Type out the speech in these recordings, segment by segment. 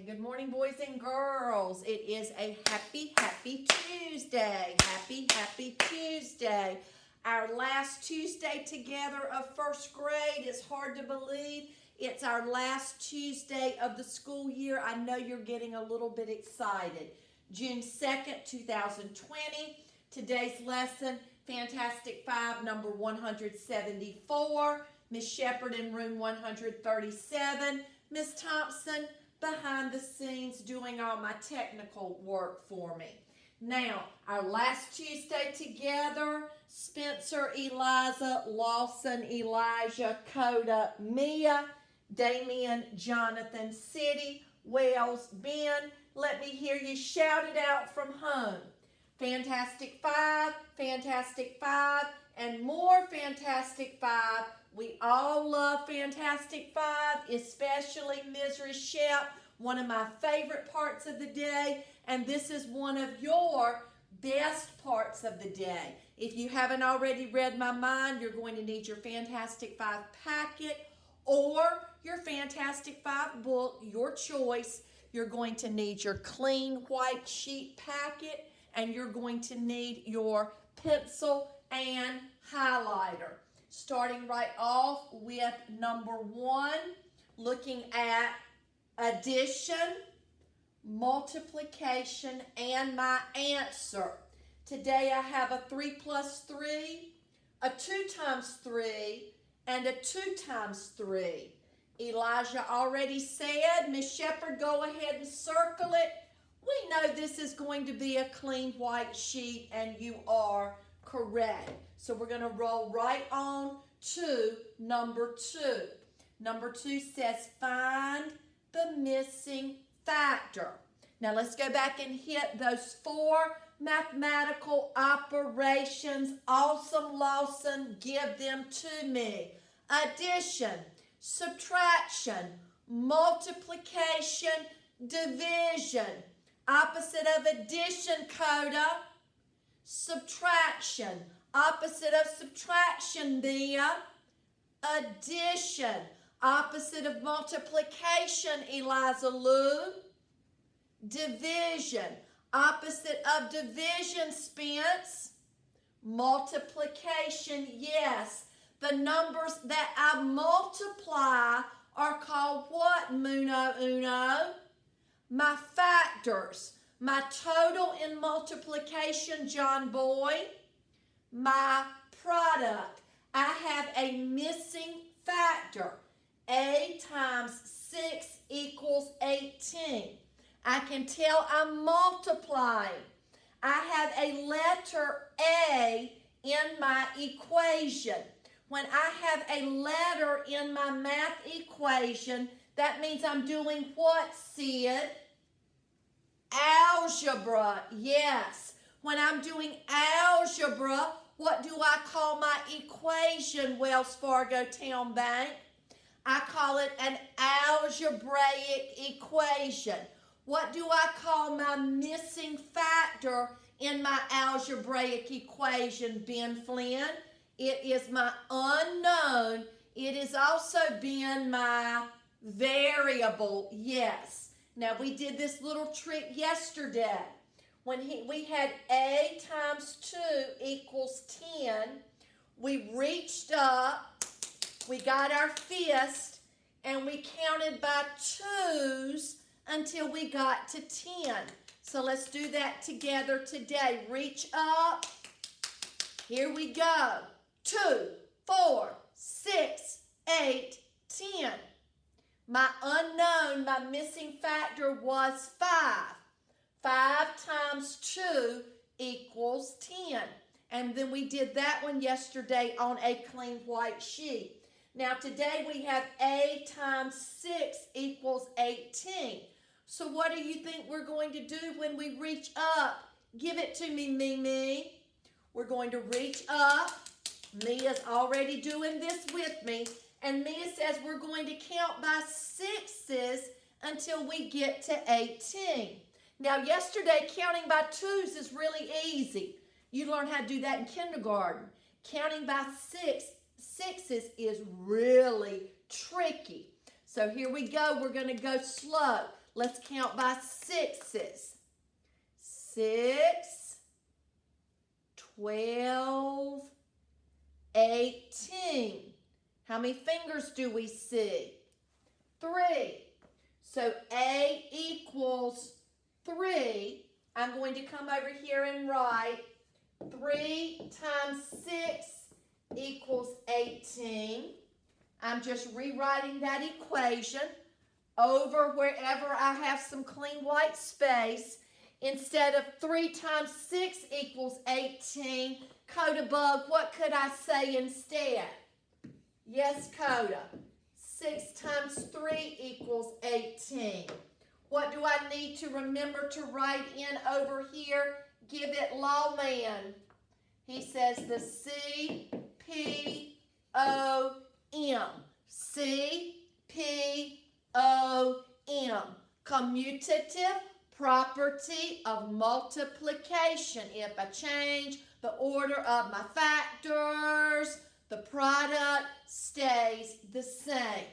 Good morning, boys and girls. It is a happy Tuesday. Happy Tuesday. Our last Tuesday together of first grade. It's hard to believe. It's our last Tuesday of the school year. I know you're getting a little bit excited. June 2nd, 2020. Today's lesson, Fantastic Five, number 174. Miss Sheppard in room 137. Miss Thompson behind the scenes doing all my technical work for me. Now, our last Tuesday together, Spencer, Eliza, Lawson, Elijah, Coda, Mia, Damien, Jonathan, City, Wells, Ben. Let me hear you shout it out from home. Fantastic Five, and more Fantastic Five. We all love Fantastic Five, especially Mrs. Shep, one of my favorite parts of the day, and this is one of your best parts of the day. If you haven't already read my mind, you're going to need your Fantastic Five packet or your Fantastic Five book, your choice. You're going to need your clean white sheet packet, and you're going to need your pencil and highlighter. Starting right off with number 1, looking at addition, multiplication, and my answer. Today I have a 3 plus 3, a 2 times 3, and a 2 times 3. Elijah already said, Miss Sheppard, go ahead and circle it. We know this is going to be a clean white sheet, and you are correct. So we're going to roll right on to number 2. Number 2 says find the missing factor. Now let's go back and hit those 4 mathematical operations. Awesome, Lawson, give them to me. Addition, subtraction, multiplication, division. Opposite of addition, Coda. Subtraction. Opposite of subtraction, Thea. Addition. Opposite of multiplication, Eliza Lou. Division. Opposite of division, Spence. Multiplication, yes. The numbers that I multiply are called what, Muno Uno? My factors. My total in multiplication, John Boy. My product. I have a missing factor. A times 6 equals 18. I can tell I'm multiplying. I have a letter A in my equation. When I have a letter in my math equation, that means I'm doing what, Sid? Algebra, yes. When I'm doing algebra, what do I call my equation, Wells Fargo Town Bank? I call it an algebraic equation. What do I call my missing factor in my algebraic equation, Ben Flynn? It is my unknown. It is also been my variable, yes. Now, we did this little trick yesterday. When we had A times 2 equals 10, we reached up, we got our fist, and we counted by 2s until we got to 10. So let's do that together today. Reach up. Here we go. 2, 4, 6, 8, 10. My unknown, my missing factor was 5. 5 times 2 equals 10. And then we did that one yesterday on a clean white sheet. Now today we have A times 6 equals 18. So what do you think we're going to do when we reach up? Give it to me, Mimi. We're going to reach up. Mia's already doing this with me. And Mia says we're going to count by 6s until we get to 18. Now, yesterday, counting by 2s is really easy. You learned how to do that in kindergarten. Counting by 6s is really tricky. So here we go. We're going to go slow. Let's count by sixes. 6, 12, 18. How many fingers do we see? 3. So A equals 3. I'm going to come over here and write 3 times 6 equals 18. I'm just rewriting that equation over wherever I have some clean white space. Instead of 3 times 6 equals 18, Coda Bug, what could I say instead? Yes, Coda. 6 times 3 equals 18. What do I need to remember to write in over here? Give it Lawman. He says the C-P-O-M. C-P-O-M. Commutative property of multiplication. If I change the order of my factors, the product stays the same.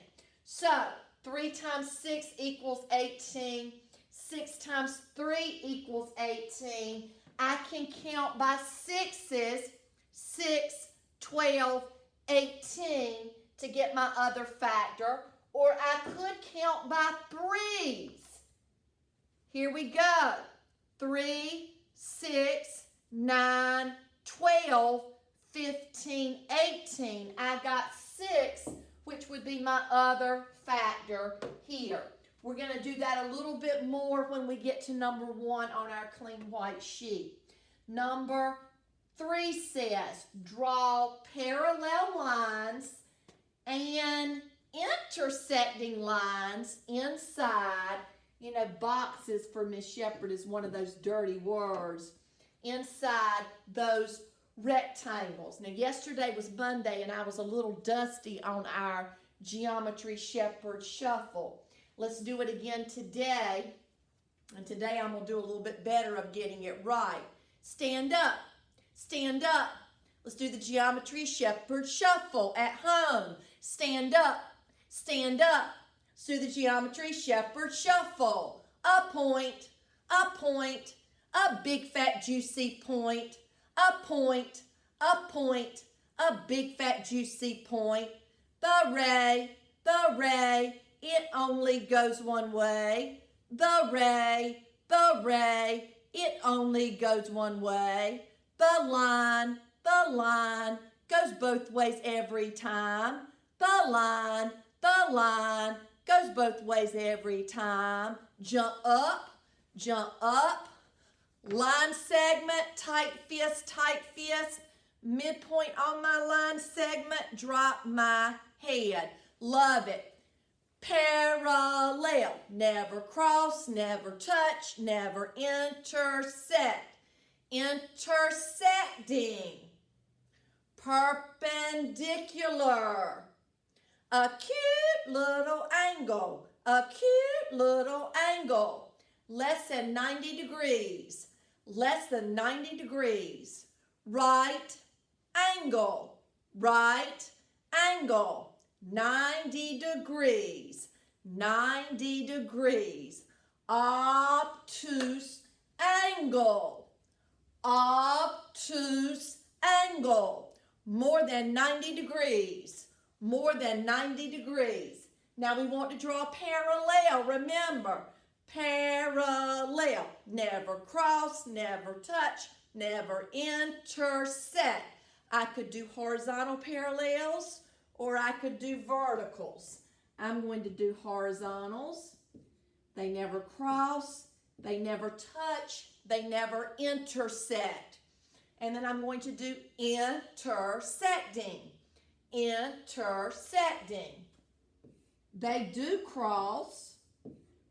So, 3 times 6 equals 18. 6 times 3 equals 18. I can count by sixes, 6, 12, 18 to get my other factor, or I could count by threes. Here we go. 3, 6, 9, 12, 15, 18. I got 6, which would be my other factor here. We're going to do that a little bit more when we get to number 1 on our clean white sheet. Number 3 says, draw parallel lines and intersecting lines inside. You know, boxes for Miss Sheppard is one of those dirty words. Inside those rectangles. Now, yesterday was Monday, and I was a little dusty on our Geometry Sheppard Shuffle. Let's do it again today. And today I'm going to do a little bit better of getting it right. Stand up. Stand up. Let's do the Geometry Sheppard Shuffle at home. Stand up. Stand up. Let's do the Geometry Sheppard Shuffle. A point. A point. A big fat juicy point. A point. A point. A big fat juicy point. The ray. The ray. It only goes one way. The ray, it only goes one way. The line goes both ways every time. The line goes both ways every time. Jump up. Line segment, tight fist. Midpoint on my line segment, drop my head. Love it. Parallel, never cross, never touch, never intersect. Intersecting. Perpendicular. A cute little angle. A cute little angle. Less than 90 degrees. Less than 90 degrees. Right angle. Right angle. 90 degrees. 90 degrees. Obtuse angle. Obtuse angle. More than 90 degrees. More than 90 degrees. Now we want to draw a parallel. Remember, parallel. Never cross, never touch, never intersect. I could do horizontal parallels or I could do verticals. I'm going to do horizontals. They never cross, they never touch, they never intersect. And then I'm going to do intersecting. Intersecting. They do cross,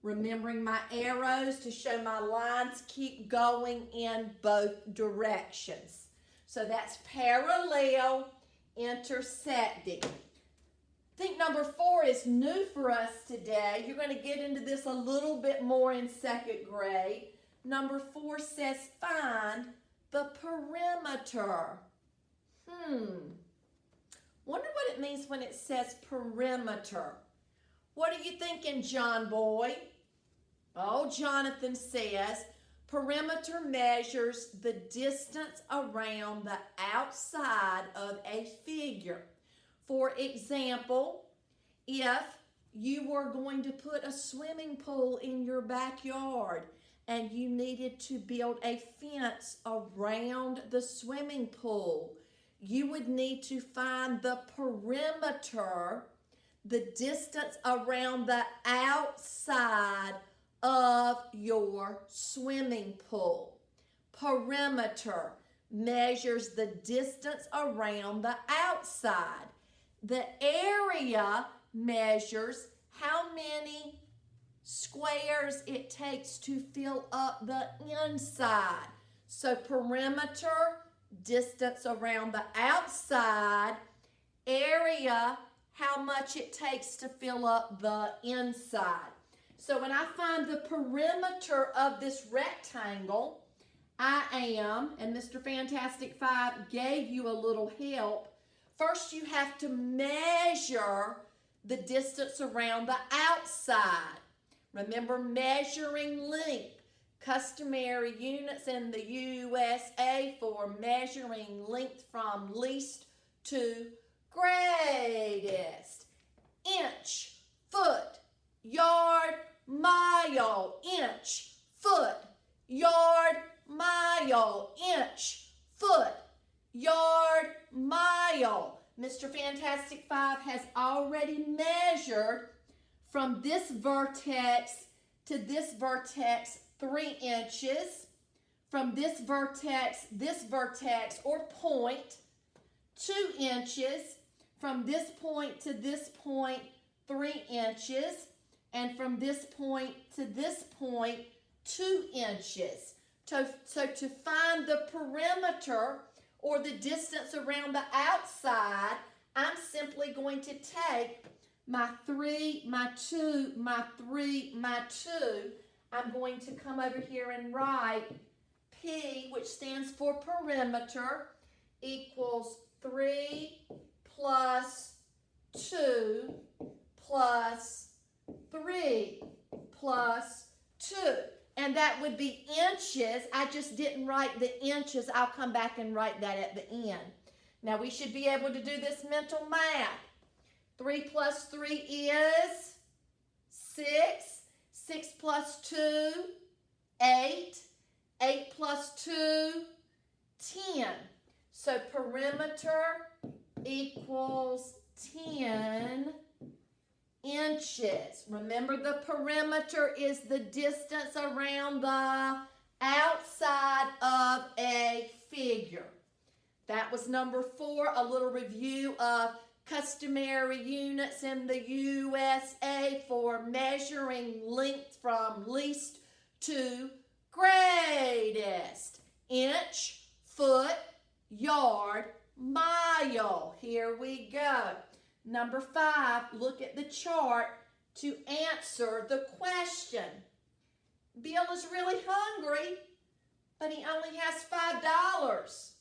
remembering my arrows to show my lines keep going in both directions. So that's parallel, intersecting. I think number 4 is new for us today. You're going to get into this a little bit more in 2nd grade. Number 4 says find the perimeter. Wonder what it means when it says perimeter. What are you thinking, John boy? Oh, Jonathan says, perimeter measures the distance around the outside of a figure. For example, if you were going to put a swimming pool in your backyard and you needed to build a fence around the swimming pool, you would need to find the perimeter, the distance around the outside of your swimming pool. Perimeter measures the distance around the outside. The area measures how many squares it takes to fill up the inside. So perimeter, distance around the outside, area, how much it takes to fill up the inside. So when I find the perimeter of this rectangle, I am, and Mr. Fantastic 5 gave you a little help. First, you have to measure the distance around the outside. Remember, measuring length. Customary units in the USA for measuring length from least to greatest. Inch, foot, yard, mile. Inch, foot, yard, mile. Inch, foot, yard, mile. Mr. Fantastic 5 has already measured from this vertex to this vertex 3 inches. From this vertex, or point, 2 inches. From this point to this point, 3 inches. And from this point to this point, 2 inches. So to find the perimeter or the distance around the outside, I'm simply going to take my 3, my 2, my 3, my 2. I'm going to come over here and write P, which stands for perimeter, equals 3 plus 2 plus 3 plus 2. And that would be inches. I just didn't write the inches. I'll come back and write that at the end. Now we should be able to do this mental math. 3 plus 3 is 6. 6 plus 2, 8. 8 plus 2, 10. So perimeter equals 10 inches. Remember, the perimeter is the distance around the outside of a figure. That was number 4, a little review of customary units in the USA for measuring length from least to greatest. Inch, foot, yard, mile. Here we go. Number 5, look at the chart to answer the question. Bill is really hungry, but he only has $5.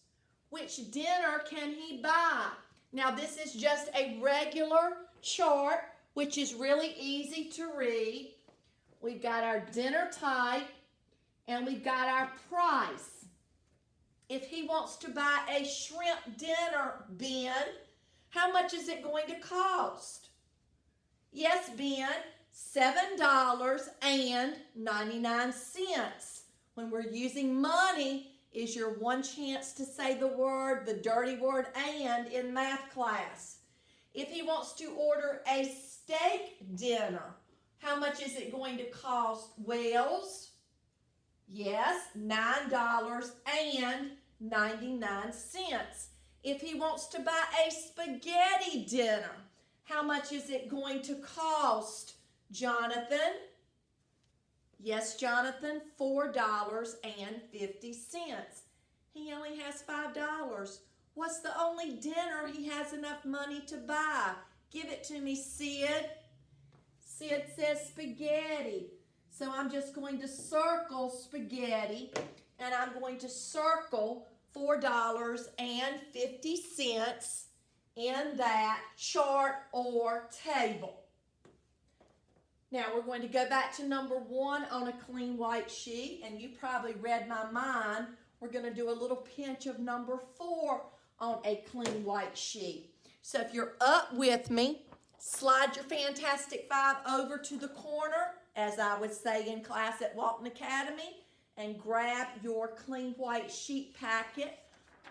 Which dinner can he buy? Now, this is just a regular chart, which is really easy to read. We've got our dinner type, and we've got our price. If he wants to buy a shrimp dinner, Ben, how much is it going to cost? Yes, Ben, $7.99. When we're using money, is your one chance to say the word, the dirty word, and in math class. If he wants to order a steak dinner, how much is it going to cost, Wells? Yes, $9.99. If he wants to buy a spaghetti dinner, how much is it going to cost, Jonathan? Yes, Jonathan, $4.50. He only has $5. What's the only dinner he has enough money to buy? Give it to me, Sid. Sid says spaghetti. So I'm just going to circle spaghetti, and I'm going to circle $4.50 in that chart or table. Now we're going to go back to number 1 on a clean white sheet, and you probably read my mind. We're going to do a little pinch of number 4 on a clean white sheet. So if you're up with me, slide your Fantastic Five over to the corner, as I would say in class at Walton Academy, and grab your clean white sheet packet.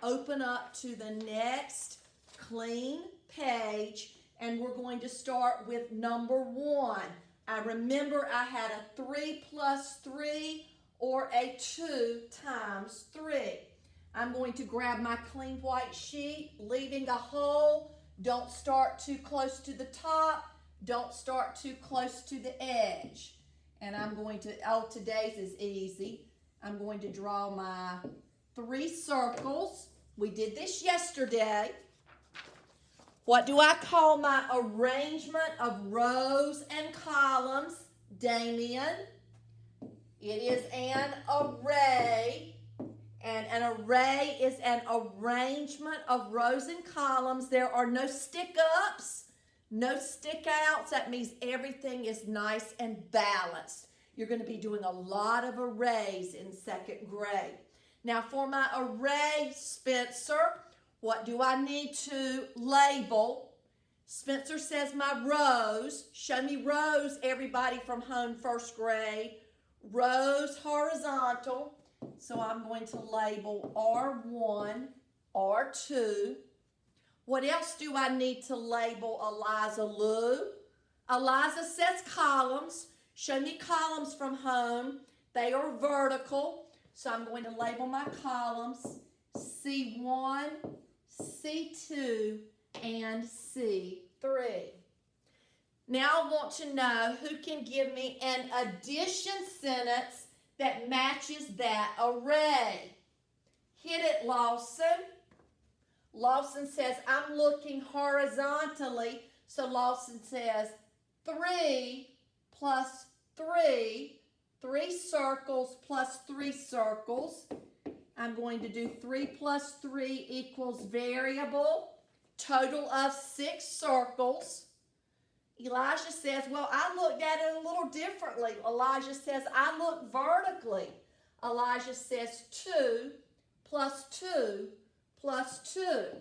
Open up to the next clean page, and we're going to start with number 1. I remember I had a 3 plus 3 or a 2 times 3. I'm going to grab my clean white sheet, leaving a hole. Don't start too close to the top. Don't start too close to the edge. And I'm going to, today's is easy. I'm going to draw my 3 circles. We did this yesterday. What do I call my arrangement of rows and columns, Damien? It is an array, and an array is an arrangement of rows and columns. There are no stick-ups, no stick-outs. That means everything is nice and balanced. You're going to be doing a lot of arrays in 2nd grade. Now for my array, Spencer, what do I need to label? Spencer says my rows. Show me rows, everybody from home 1st grade. Rows horizontal. So I'm going to label R1, R2. What else do I need to label Eliza Lou? Eliza says columns. Show me columns from home. They are vertical. So I'm going to label my columns C1, C2, and C3. Now I want to know who can give me an addition sentence that matches that array. Hit it, Lawson. Lawson says, I'm looking horizontally. So Lawson says 3 plus 3, 3 circles plus 3 circles. I'm going to do 3 plus 3 equals variable, total of 6 circles. Elijah says, well, I looked at it a little differently. Elijah says, I look vertically. Elijah says 2 plus 2 plus 2.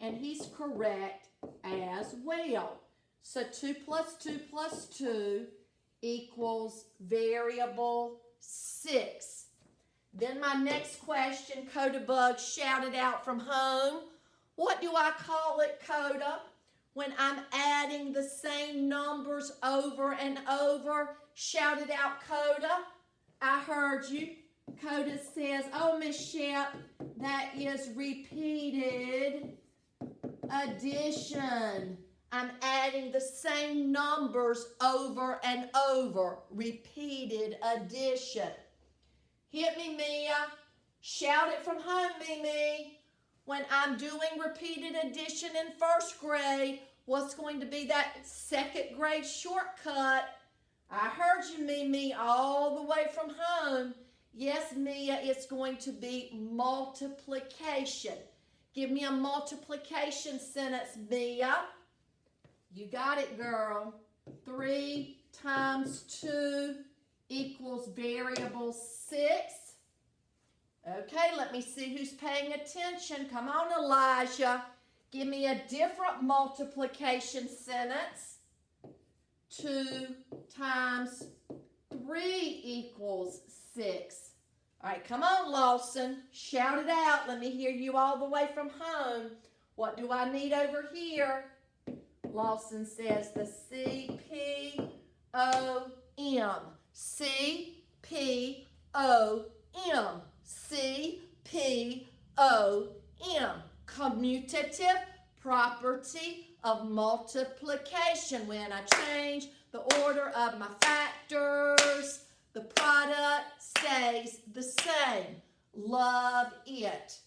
And he's correct as well. So 2 plus 2 plus 2 equals variable 6. Then my next question, Coda Bug shouted out from home. What do I call it, Coda? When I'm adding the same numbers over and over, shouted out Coda. I heard you. Coda says, oh, Miss Shep, that is repeated addition. I'm adding the same numbers over and over. Repeated addition. Hit me, Mia. Shout it from home, Mimi. When I'm doing repeated addition in 1st grade, what's going to be that 2nd grade shortcut? I heard you, Mimi, all the way from home. Yes, Mia, it's going to be multiplication. Give me a multiplication sentence, Mia. You got it, girl. 3 times 2 equals variable 6. Okay, let me see who's paying attention. Come on, Elijah. Give me a different multiplication sentence. 2 times 3 equals 6. All right, come on, Lawson. Shout it out. Let me hear you all the way from home. What do I need over here? Lawson says the C-P-O-M. C-P-O-M. C-P-O-M. Commutative property of multiplication. When I change the order of my factors, the product stays the same. Love it.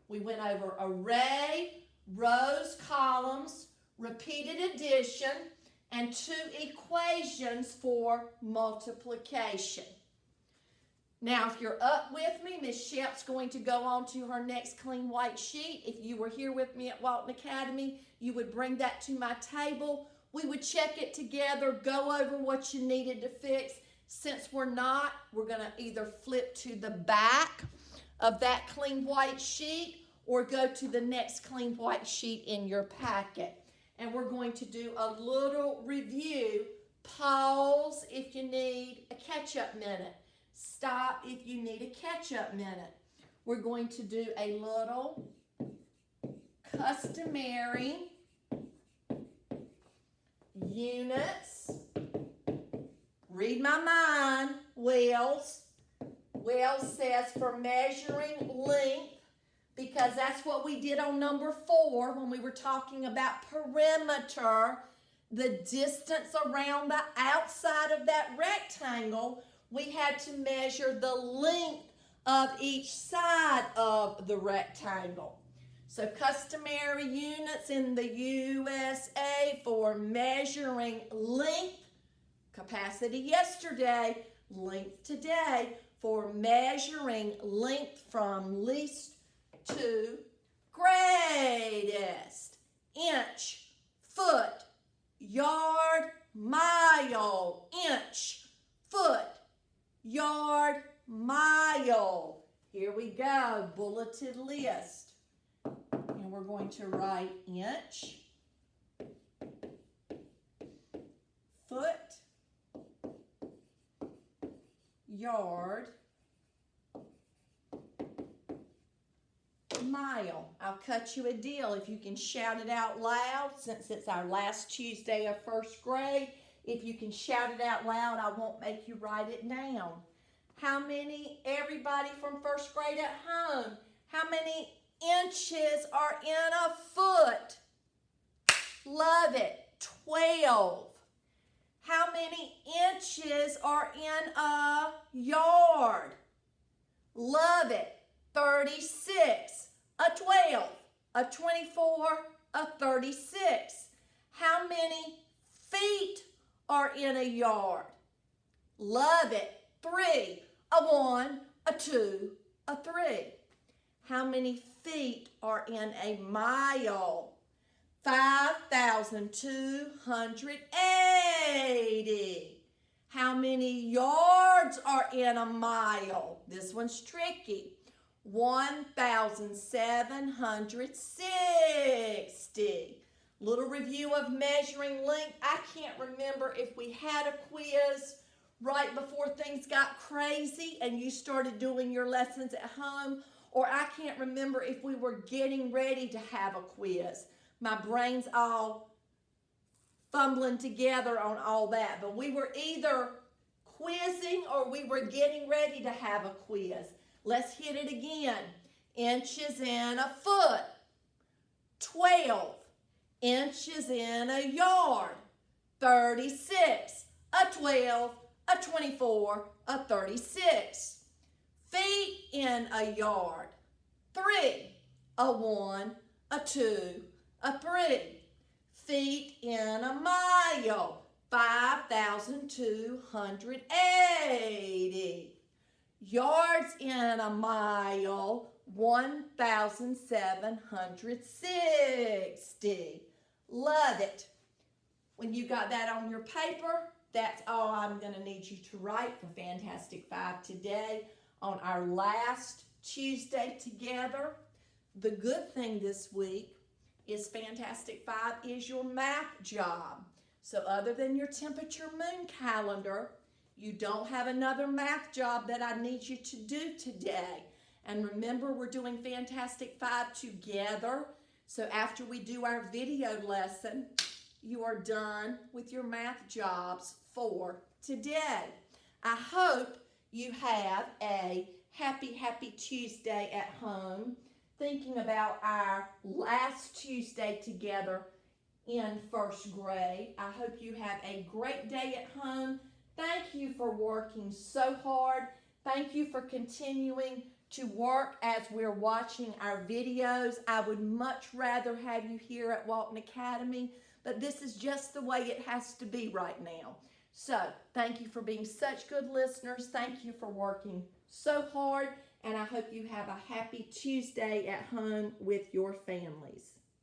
We went over array, rows, columns, repeated addition, and 2 equations for multiplication. Now, if you're up with me, Miss Shep's going to go on to her next clean white sheet. If you were here with me at Walton Academy, you would bring that to my table We would check it together, go over what you needed to fix. Since we're not, we're going to either flip to the back of that clean white sheet or go to the next clean white sheet in your packet. And we're going to do a little review. Pause if you need a catch-up minute. Stop if you need a catch-up minute. We're going to do a little customary units. Read my mind, Wells. Wells says for measuring length, because that's what we did on number 4 when we were talking about perimeter, the distance around the outside of that rectangle. We had to measure the length of each side of the rectangle. So customary units in the USA for measuring length, capacity yesterday, length today, for measuring length from least to greatest. Inch, foot, yard, mile. Inch, foot, yard, mile. Here we go, bulleted list. And we're going to write inch, foot, yard, mile. I'll cut you a deal if you can shout it out loud, since it's our last Tuesday of first grade. If you can shout it out loud, I won't make you write it down. How many, everybody from first grade at home, how many inches are in a foot? Love it. 12. How many inches are in a yard? Love it. 36. A 12. A 24. A 36. How many feet are in a yard? Love it. 3. A 1. A 2. A 3. How many feet are in a mile? 5,280. How many yards are in a mile? This one's tricky. 1,760. Little review of measuring length. I can't remember if we had a quiz right before things got crazy and you started doing your lessons at home, or I can't remember if we were getting ready to have a quiz. My brain's all fumbling together on all that. But we were either quizzing or we were getting ready to have a quiz. Let's hit it again. Inches in a foot. 12. Inches in a yard. 36. A 12. A 24. A 36. Feet in a yard. 3. A 1. A 2. A 3. Feet in a mile. 5,280. Yards in a mile. 1,760. Love it. When you got that on your paper, that's all I'm going to need you to write for Fantastic 5 today on our last Tuesday together. The good thing this week is Fantastic 5 is your math job. So other than your temperature moon calendar, you don't have another math job that I need you to do today. And remember, we're doing Fantastic 5 together. So after we do our video lesson, you are done with your math jobs for today. I hope you have a happy Tuesday at home, thinking about our last Tuesday together in first grade. I hope you have a great day at home. Thank you for working so hard. Thank you for continuing to work as we're watching our videos. I would much rather have you here at Walton Academy, but this is just the way it has to be right now. So thank you for being such good listeners. Thank you for working so hard, and I hope you have a happy Tuesday at home with your families.